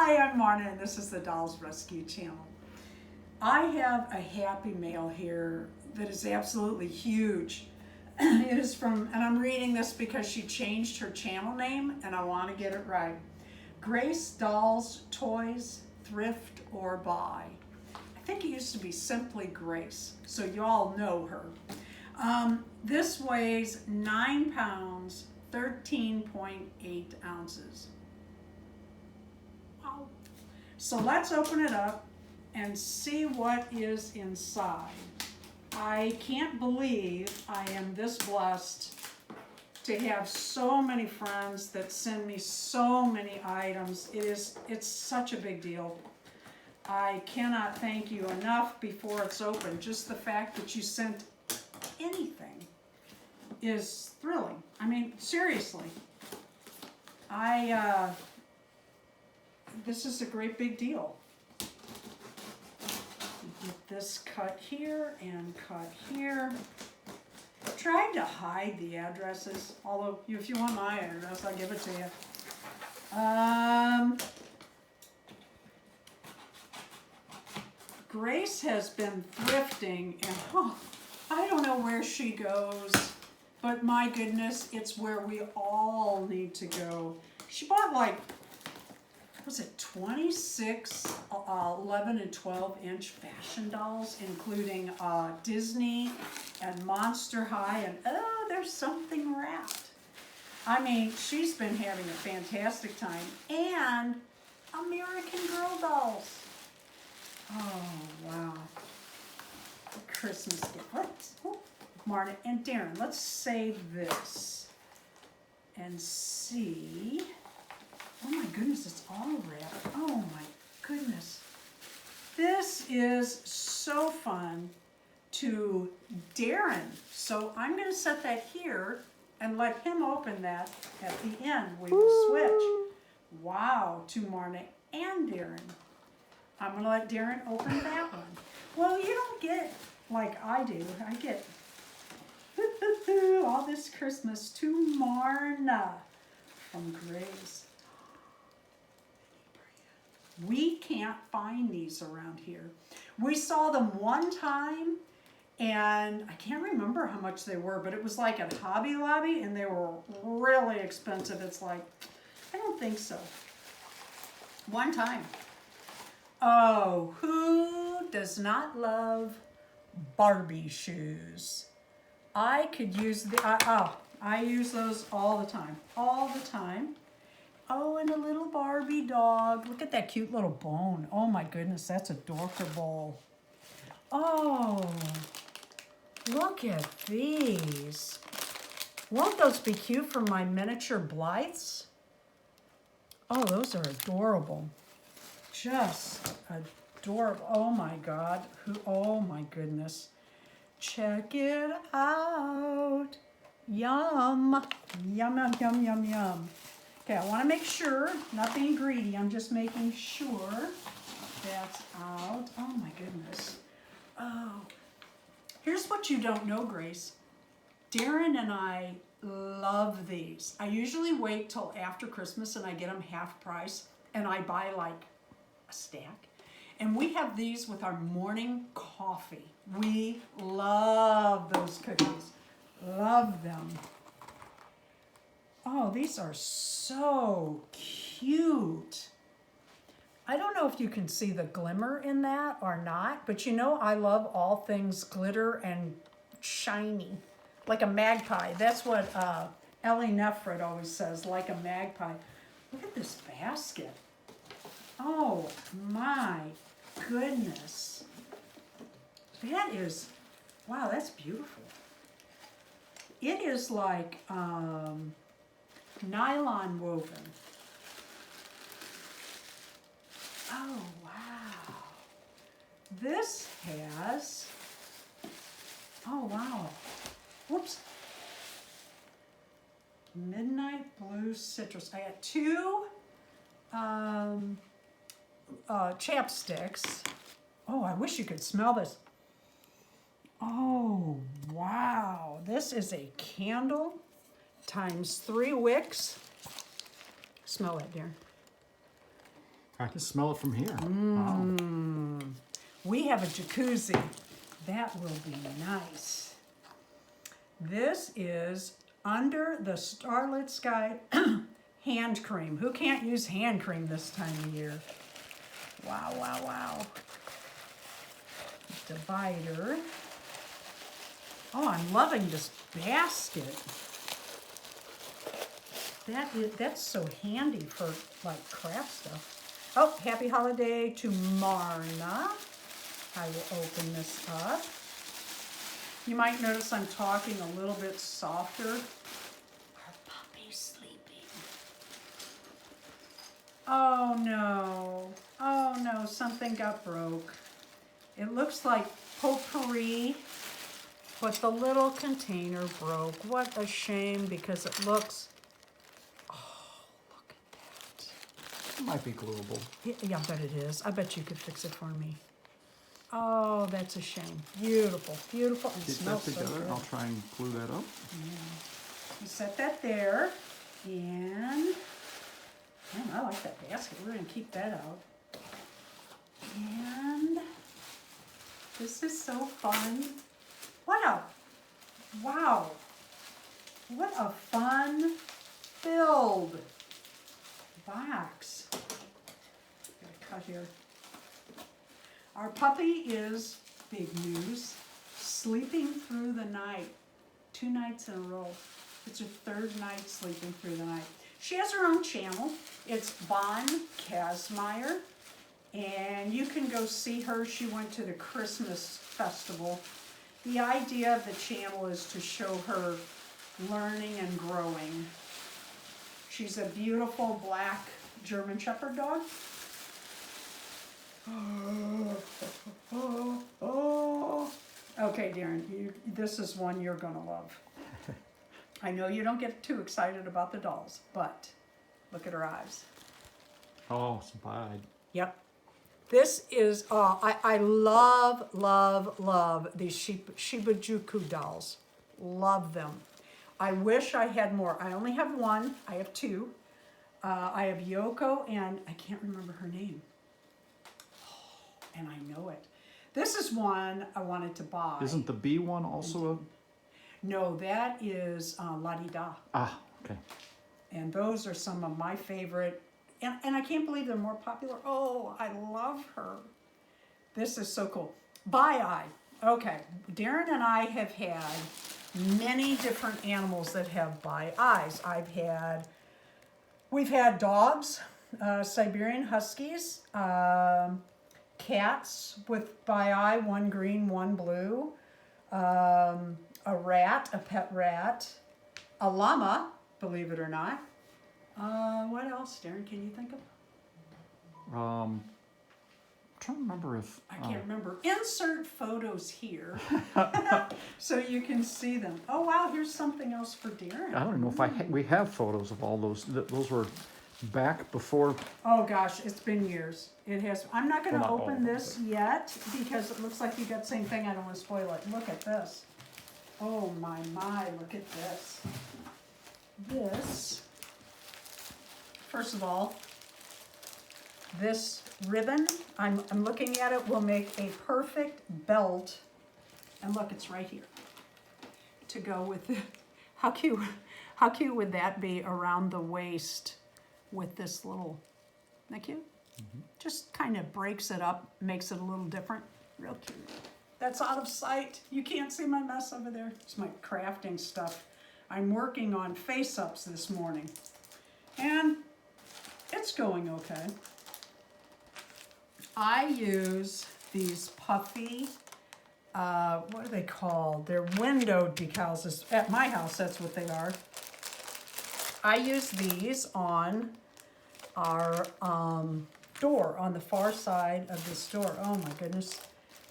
Hi, I'm Marna, and this is the Dolls Rescue Channel. I have a Happy Mail here that is absolutely huge. It is from, and I'm reading this because she changed her channel name, and I want to get it right. Grace Dolls Toys, Thrift or Buy. I think it used to be simply Grace, so you all know her. This weighs 9 pounds, 13.8 ounces. Wow. So let's open it up and see what is inside. I can't believe I am this blessed to have so many friends that send me so many items. It's such a big deal. I cannot thank you enough before it's open. Just the fact that you sent anything is thrilling. I mean, seriously. This is a great big deal. Get this cut here and cut here. I tried to hide the addresses, although if you want my address, I'll give it to you. Grace has been thrifting, and I don't know where she goes, but my goodness, it's where we all need to go. She bought like, was it 26 11 and 12 inch fashion dolls, including Disney and Monster High, and oh, there's something wrapped. I mean, she's been having a fantastic time, and American Girl dolls. Oh, wow. Christmas gift. Marta and Darren, let's save this and see. Oh my goodness, it's all wrapped. Oh my goodness. This is so fun to Darren. So I'm going to set that here and let him open that at the end. We will switch. Wow, to Marna and Darren. I'm going to let Darren open that one. Well, you don't get like I do. I get all this Christmas to Marna from Grace. We can't find these around here. We saw them one time, and I can't remember how much they were, but it was like at Hobby Lobby, and they were really expensive. It's like, I don't think so. One time. Oh, who does not love Barbie shoes? I could use I use those all the time, Oh, and a little Barbie dog. Look at that cute little bone. Oh my goodness, that's adorable. Oh, look at these. Won't those be cute for my miniature Blythes? Oh, those are adorable. Just adorable. Oh my God. Oh my goodness. Check it out. Yum. Yum, yum, yum, yum, yum. Okay, I want to make sure, not being greedy, I'm just making sure that's out. Oh my goodness. Oh, here's what you don't know, Grace. Darren and I love these. I usually wait till after Christmas and I get them half price, and I buy like a stack. And we have these with our morning coffee. We love those cookies. Love them. Oh, these are so cute. I don't know if you can see the glimmer in that or not, but you know I love all things glitter and shiny, like a magpie. That's what Ellie Neffred always says, like a magpie. Look at this basket. Oh my goodness. That is, wow, that's beautiful. It is like nylon woven. Oh, wow. This has, oh, wow. Whoops. Midnight Blue Citrus. I got two chapsticks. Oh, I wish you could smell this. Oh, wow. This is a candle times 3 wicks. Smell that, Darren. I can smell it from here. Wow. We have a jacuzzi. That will be nice. This is Under the Starlit Sky hand cream. Who can't use hand cream this time of year? Wow, wow, wow. Divider. Oh, I'm loving this basket. That's so handy for like craft stuff. Oh, happy holiday to Marna. I will open this up. You might notice I'm talking a little bit softer. Our puppy's sleeping. Oh no. Oh no, something got broke. It looks like potpourri, but the little container broke. What a shame, because it looks, oh, look at that. It might be gluable. Yeah, I bet it is. I bet you could fix it for me. Oh, that's a shame. Beautiful, beautiful, and Get smells that so together. good. I'll try and glue that up. Yeah. You set that there, and man, I like that basket. We're gonna keep that out. And this is so fun. Wow. What a fun filled box. Gotta cut here. Our puppy is, big news, sleeping through the night. 2 nights in a row. It's her 3rd night sleeping through the night. She has her own channel. It's Bon Kazmaier. And you can go see her. She went to the Christmas festival. The idea of the channel is to show her learning and growing. She's a beautiful black German Shepherd dog. Okay, Darren, this is one you're gonna love. I know you don't get too excited about the dolls, but look at her eyes. Oh, some pie. Yep. This is, I love, love, love these Shibajuku dolls. Love them. I wish I had more. I only have one. I have 2. I have Yoko and I can't remember her name. And I know it. This is one I wanted to buy. Isn't the B one also a... No, that is La-Di-Da. Ah, okay. And those are some of my favorite. And I can't believe they're more popular. Oh, I love her. This is so cool. Bi-Eye. Okay, Darren and I have had many different animals that have bi-eyes. We've had dogs, Siberian Huskies, cats with bi-eye, 1 green, 1 blue, a rat, a pet rat, a llama, believe it or not. What else, Darren, can you think of? I'm trying to remember if... I can't remember. Insert photos here so you can see them. Oh, wow, here's something else for Darren. I don't know if we have photos of all those. Those were back before... Oh, gosh, it's been years. It has. I'm not going to Well, not all open of them, this yet because it looks like you got the same thing. I don't want to spoil it. Look at this. Oh, my, look at this. This, first of all, this ribbon, I'm looking at it, will make a perfect belt. And look, it's right here to go with it. How cute would that be around the waist with this little, isn't that cute? Mm-hmm. Just kind of breaks it up, makes it a little different. Real cute. That's out of sight. You can't see my mess over there. It's my crafting stuff. I'm working on face-ups this morning. And it's going okay. I use these puffy, what are they called? They're window decals. At my house, that's what they are. I use these on our door, on the far side of this door. Oh my goodness.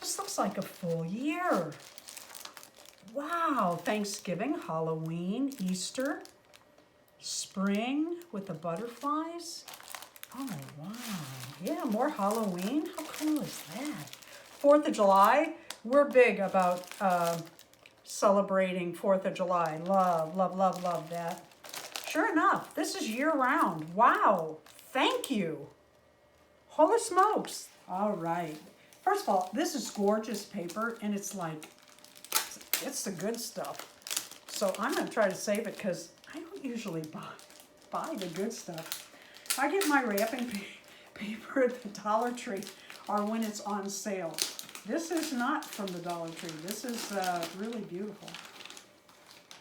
This looks like a full year. Wow, Thanksgiving, Halloween, Easter, spring with the butterflies. Oh, wow. Yeah, more Halloween. How cool is that? 4th of July, we're big about celebrating 4th of July. Love, love, love, love that. Sure enough, this is year-round. Wow, thank you. Holy smokes. All right. First of all, this is gorgeous paper, and it's like, it's the good stuff. So I'm going to try to save it because I don't usually buy the good stuff. I get my wrapping paper at the Dollar Tree or when it's on sale. This is not from the Dollar Tree. This is really beautiful.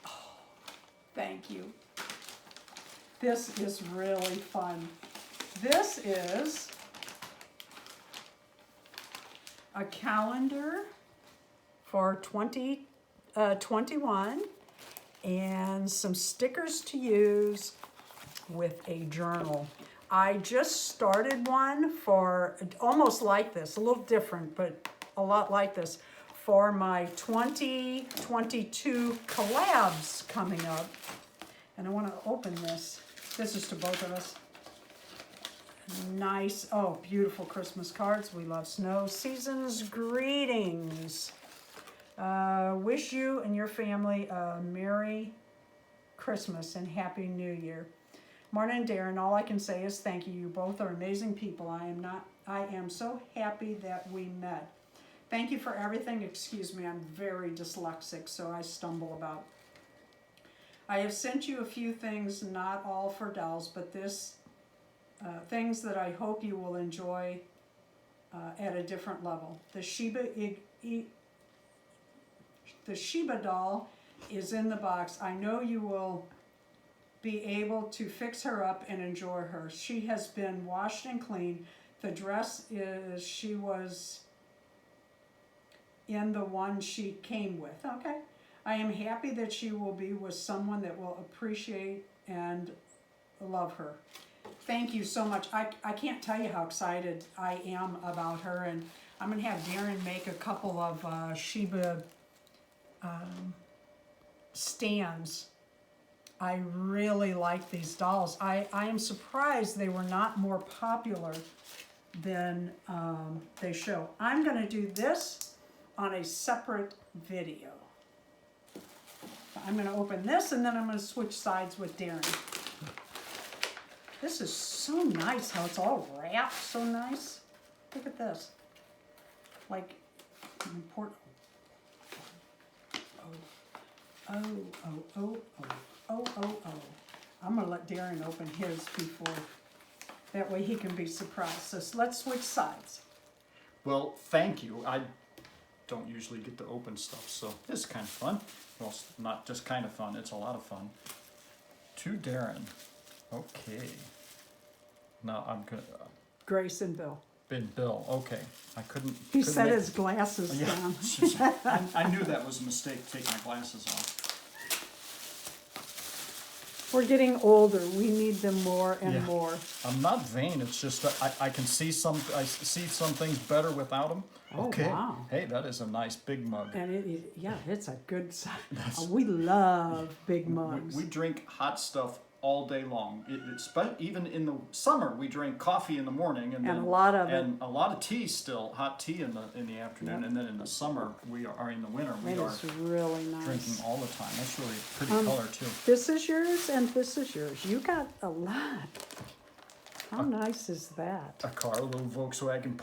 Oh, thank you. This is really fun. This is a calendar for 2021 and some stickers to use with a journal. I just started one for almost like this, a little different, but a lot like this, for my 2022 collabs coming up. And I want to open this. This is to both of us. Nice, oh, beautiful Christmas cards. We love snow. Season's greetings. Wish you and your family a Merry Christmas and Happy New Year. Marna and Darren, all I can say is thank you. You both are amazing people. I am so happy that we met. Thank you for everything. Excuse me, I'm very dyslexic, so I stumble about. I have sent you a few things, not all for dolls, but this things that I hope you will enjoy at a different level. The Sheba doll is in the box. I know you will be able to fix her up and enjoy her. She has been washed and cleaned. The dress is, she was in the one she came with. Okay. I am happy that she will be with someone that will appreciate and love her. Thank you so much. I can't tell you how excited I am about her, and I'm going to have Darren make a couple of Sheba stands. I really like these dolls. I am surprised they were not more popular than they show. I'm going to do this on a separate video. I'm going to open this, and then I'm going to switch sides with Darren. This is so nice how it's all wrapped so nice. Look at this. Like, important. Oh. I'm going to let Darren open his before. That way he can be surprised. So let's switch sides. Well, thank you. I don't usually get to open stuff, so this is kind of fun. Well, it's not just kind of fun, it's a lot of fun. To Darren. Okay. Now I'm gonna. Grace and Bill. Bill. Okay. I couldn't. He set his glasses down. I knew that was a mistake. Take my glasses off. We're getting older. We need them more and more. I'm not vain. It's just that I can see some. I see some things better without them. Oh, okay. Wow. Hey, that is a nice big mug. And it's a good size. We love big mugs. We drink hot stuff all day long. Even in the summer, we drink coffee in the morning, and a lot of tea still, hot tea in the afternoon, Yep. and then in the summer in the winter we are really nice. drinking all the time. That's really a pretty color too. This is yours, and this is yours. You got a lot. How nice is that? A car, a little Volkswagen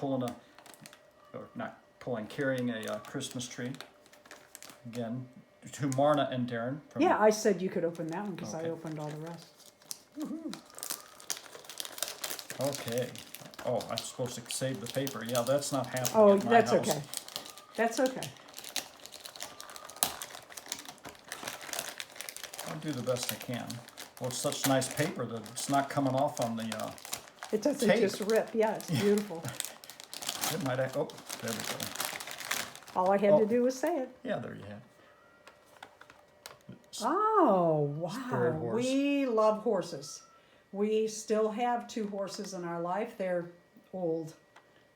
carrying a Christmas tree. Again, to Marna and Darren. Yeah, I said you could open that one because Okay. I opened all the rest. Woohoo. Okay. Oh, I'm supposed to save the paper. Yeah, that's not happening Oh, at my that's house. okay. That's okay. I'll do the best I can. Well, it's such nice paper that it's not coming off on the. It doesn't tape. just rip. Yeah, it's beautiful. It might. Oh, there we go. All I had to do was say it. Yeah, there you have. Oh, Spirit wow. horse. We love horses. We still have 2 horses in our life. They're old.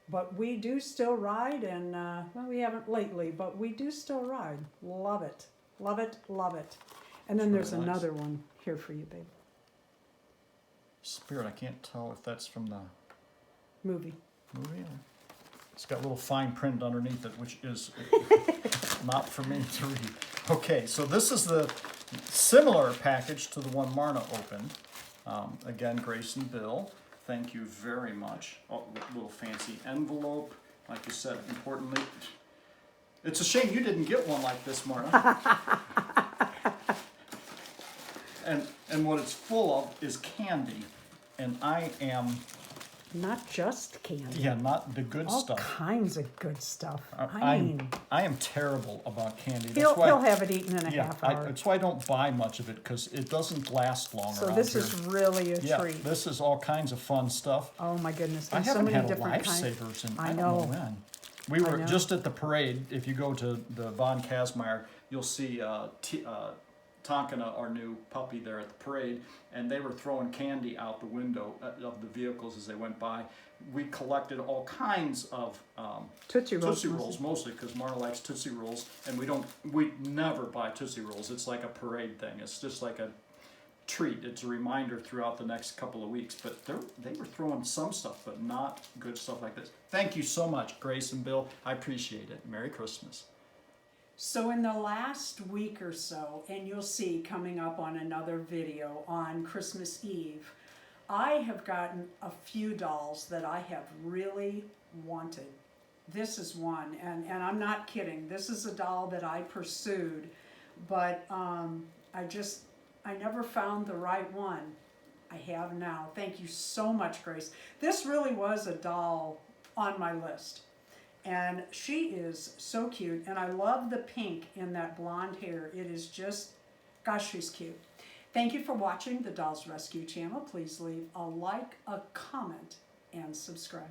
But we do still ride, and, well, we haven't lately, but we do still ride. Love it. Love it, love it. And then That's there's really nice. another one here for you, babe. Spirit, I can't tell if that's from the Movie. movie. It's got little fine print underneath it, which is not for me to read. Okay, so this is the similar package to the one Marna opened. Again, Grace and Bill. Thank you very much. Oh, little fancy envelope. Like you said, importantly, it's a shame you didn't get one like this, Marta. And what it's full of is candy. And I am, Not just candy. yeah, not the good All stuff. kinds of good stuff. I mean, I am terrible about candy. That's he'll why, have it eaten in a half hour. that's why I don't buy much of it, because it doesn't last long So around this here. is really a Yeah, treat. this is all kinds of fun stuff. Oh my goodness, I and so haven't many had a different kinds. lifesavers in I I don't know. know when. We were know. just at the parade. If you go to the Von Kazmaier, you'll see Tonkina, our new puppy, there at the parade, and they were throwing candy out the window of the vehicles as they went by. We collected all kinds of Tootsie Rolls. Rolls, mostly because Marta likes Tootsie Rolls, and we never buy Tootsie Rolls. It's like a parade thing. It's just like a treat. It's a reminder throughout the next couple of weeks. But they were throwing some stuff, but not good stuff like this. Thank you so much, Grace and Bill. I appreciate it. Merry Christmas. So in the last week or so, and you'll see coming up on another video on Christmas Eve, I have gotten a few dolls that I have really wanted. This is one, and I'm not kidding. This is a doll that I pursued, but I never found the right one. I have now. Thank you so much, Grace. This really was a doll on my list. And she is so cute, and I love the pink in that blonde hair. It is just, gosh, she's cute. Thank you for watching the Dolls Rescue channel. Please leave a like, a comment, and subscribe.